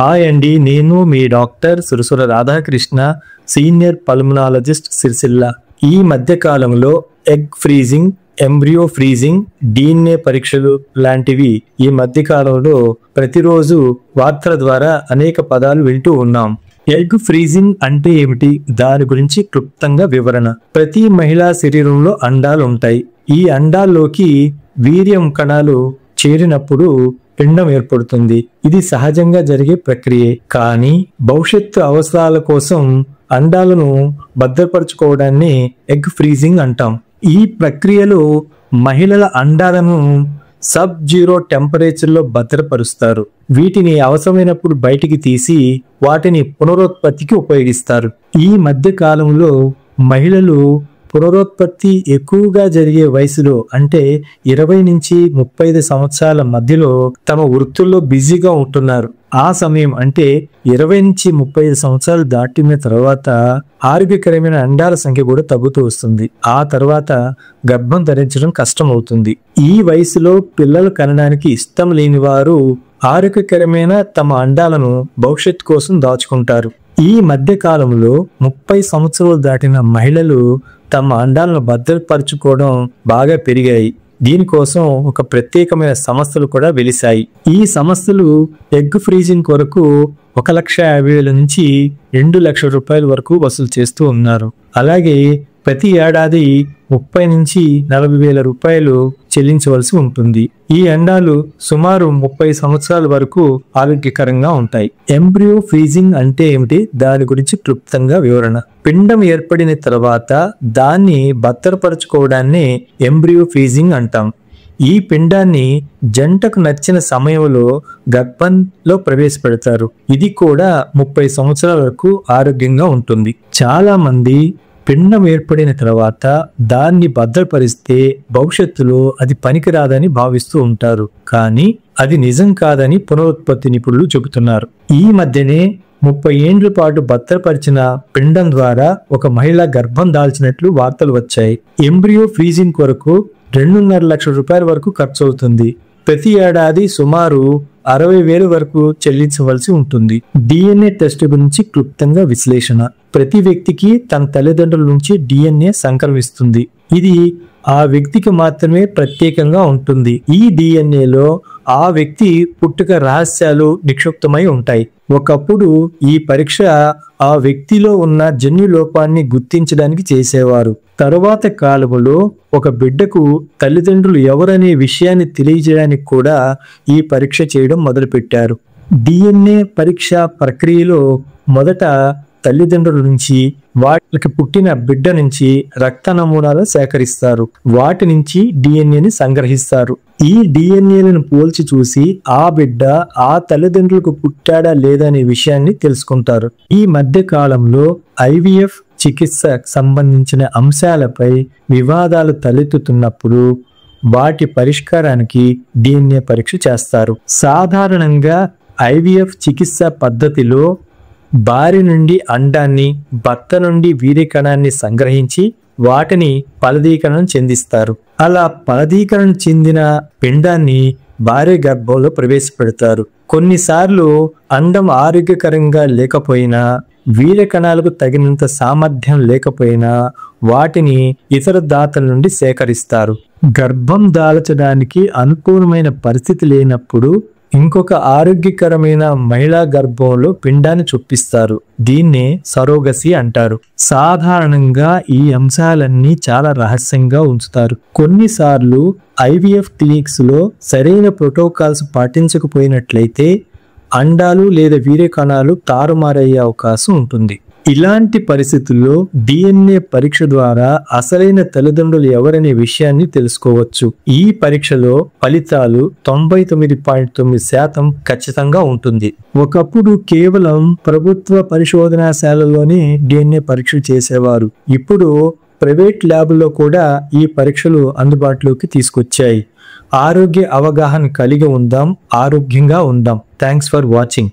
Hi అండి, నేను మీ doctor Surasura Radhakrishna, senior pulmonologist, Sircilla. ఈ మధ్య కాలంలో egg freezing, embryo freezing, DNA పరీక్షలు లాంటివి ఈ మధ్య కాలంలో ప్రతిరోజు వార్తల ద్వారా అనేక పదాలు వింటూ ఉన్నాం. ఎగ్ ఫ్రీజింగ్ అంటే ఏమిటి? దాని గురించి క్లుప్తంగా వివరణ. ప్రతి మహిళా శరీరంలో అండాలు ఉంటాయి. ఈ అండాల్లోకి వీర్యం కణాలు చేరినప్పుడు పిండం ఏర్పడుతుంది. ఇది సహజంగా జరిగే ప్రక్రియ. కానీ భవిష్యత్తు అవసరాల కోసం అండాలను భద్రపరచుకోవడాన్ని ఎగ్ ఫ్రీజింగ్ అంటాం. ఈ ప్రక్రియలో మహిళల అండాలను సబ్ జీరో టెంపరేచర్లో భద్రపరుస్తారు. వీటిని అవసరమైనప్పుడు బయటికి తీసి వాటిని పునరుత్పత్తికి ఉపయోగిస్తారు. ఈ మధ్య కాలంలో మహిళలు పునరుత్పత్తి ఎక్కువగా జరిగే వయసులో, అంటే 20 నుంచి 35 సంవత్సరాల మధ్యలో తమ వృత్తుల్లో బిజీగా ఉంటున్నారు. ఆ సమయం అంటే 20 నుంచి 35 సంవత్సరాలు దాటిన తర్వాత ఆరోగ్యకరమైన అండాల సంఖ్య కూడా తగ్గుతూ వస్తుంది. ఆ తర్వాత గర్భం ధరించడం కష్టం అవుతుంది. ఈ వయసులో పిల్లలు కనడానికి ఇష్టం లేని వారు ఆరోగ్యకరమైన తమ అండాలను భవిష్యత్తు కోసం దాచుకుంటారు. ఈ మధ్య కాలంలో 30 సంవత్సరాలు దాటిన మహిళలు తమ అండాలను భద్రపరచుకోవడం బాగా పెరిగాయి. దీనికోసం ఒక ప్రత్యేకమైన సంస్థలు కూడా వెలిశాయి. ఈ సంస్థలు ఎగ్ ఫ్రీజింగ్ కొరకు 1,50,000 నుంచి 2,00,000 రూపాయల వరకు వసూలు చేస్తూ ఉన్నారు. అలాగే ప్రతి ఏడాది 30 నుంచి 40,000 రూపాయలు చెల్లించవలసి ఉంటుంది. ఈ అండాలు సుమారు 30 సంవత్సరాల వరకు ఆరోగ్యకరంగా ఉంటాయి. ఎంబ్రియో ఫ్రీజింగ్ అంటే ఏమిటి? దాని గురించి క్లుప్తంగా వివరణ. పిండం ఏర్పడిన తర్వాత దాన్ని భద్రపరచుకోవడాన్ని ఎంబ్రియో ఫ్రీజింగ్ అంటాం. ఈ పిండాన్ని జంటకు నచ్చిన సమయంలో గర్భంలో ప్రవేశపెడతారు. ఇది కూడా 30 సంవత్సరాల వరకు ఆరోగ్యంగా ఉంటుంది. చాలా మంది పిండం ఏర్పడిన తర్వాత దాన్ని భద్రపరిస్తే భవిష్యత్తులో అది పనికిరాదని భావిస్తూ ఉంటారు. కానీ అది నిజం కాదని పునరుత్పత్తి నిపుణులు చెబుతున్నారు. ఈ మధ్యనే 30 ఏండ్ల పాటు భద్రపరిచిన పిండం ద్వారా ఒక మహిళ గర్భం దాల్చినట్లు వార్తలు వచ్చాయి. ఎంబ్రియో ఫ్రీజింగ్ కొరకు 2.5 లక్షల రూపాయల వరకు ఖర్చు అవుతుంది. ప్రతి ఏడాది సుమారు 60,000 వరకు చెల్లించవలసి ఉంటుంది. డిఎన్ఏ టెస్ట్ గురించి క్లుప్తంగా విశ్లేషణ. ప్రతి వ్యక్తికి తన తల్లిదండ్రుల నుంచి డిఎన్ఏ సంక్రమిస్తుంది. ఇది ఆ వ్యక్తికి మాత్రమే ప్రత్యేకంగా ఉంటుంది. ఈ డిఎన్ఏలో ఆ వ్యక్తి పుట్టుక రహస్యాలు నిక్షిప్తమై ఉంటాయి. ఒకప్పుడు ఈ పరీక్ష ఆ వ్యక్తిలో ఉన్న జన్యు లోపాన్ని గుర్తించడానికి చేసేవారు. తరువాత కాలంలో ఒక బిడ్డకు తల్లిదండ్రులు ఎవరనే విషయాన్ని తెలియజేయడానికి కూడా ఈ పరీక్ష చేయడం మొదలుపెట్టారు. డిఎన్ఏ పరీక్ష ప్రక్రియలో మొదట తల్లిదండ్రుల నుంచి, వాటికి పుట్టిన బిడ్డ నుంచి రక్త నమూనాలు సేకరిస్తారు. వాటి నుంచి డిఎన్ఏని సంగ్రహిస్తారు. ఈ డిఎన్ఏలను పోల్చి చూసి ఆ బిడ్డ ఆ తల్లిదండ్రులకు పుట్టాడా లేదా అనే విషయాన్ని తెలుసుకుంటారు. ఈ మధ్య కాలంలో ఐవీఎఫ్ చికిత్సకు సంబంధించిన అంశాలపై వివాదాలు తలెత్తుతున్నప్పుడు వాటి పరిష్కారానికి డిఎన్ఏ పరీక్ష చేస్తారు. సాధారణంగా ఐవీఎఫ్ చికిత్స పద్ధతిలో భార్య నుండి అండాన్ని, భర్త నుండి వీర్యకణాన్ని సంగ్రహించి వాటిని ఫలదీకరణం చెందిస్తారు. అలా ఫలదీకరణ చెందిన పిండాన్ని భార్య గర్భంలో ప్రవేశపెడతారు. కొన్నిసార్లు అండం ఆరోగ్యకరంగా లేకపోయినా, వీర్యకణాలకు తగినంత సామర్థ్యం లేకపోయినా వాటిని ఇతర దాతల నుండి సేకరిస్తారు. గర్భం దాల్చడానికి అనుకూలమైన పరిస్థితి లేనప్పుడు ఇంకొక ఆరోగ్యకరమైన మహిళా గర్భంలో పిండాన్ని చొప్పిస్తారు. దీన్నే సరోగసి అంటారు. సాధారణంగా ఈ అంశాలన్నీ చాలా రహస్యంగా ఉంచుతారు. కొన్నిసార్లు ఐవీఎఫ్ క్లినిక్స్ లో సరైన ప్రోటోకాల్స్ పాటించకపోయినట్లయితే అండాలు లేదా వీర్యకణాలు తారుమారయ్యే అవకాశం ఉంటుంది. ఇలాంటి పరిస్థితుల్లో డిఎన్ఏ పరీక్ష ద్వారా అసలైన తల్లిదండ్రులు ఎవరనే విషయాన్ని తెలుసుకోవచ్చు. ఈ పరీక్షలో ఫలితాలు 99.9% ఖచ్చితంగా ఉంటుంది. ఒకప్పుడు కేవలం ప్రభుత్వ పరిశోధనాశాలలోనే డిఎన్ఏ పరీక్ష చేసేవారు. ఇప్పుడు ప్రైవేట్ ల్యాబ్లో కూడా ఈ పరీక్షలు అందుబాటులోకి తీసుకొచ్చాయి. ఆరోగ్య అవగాహన కలిగి ఉందాం, ఆరోగ్యంగా ఉందాం. Thanks for watching.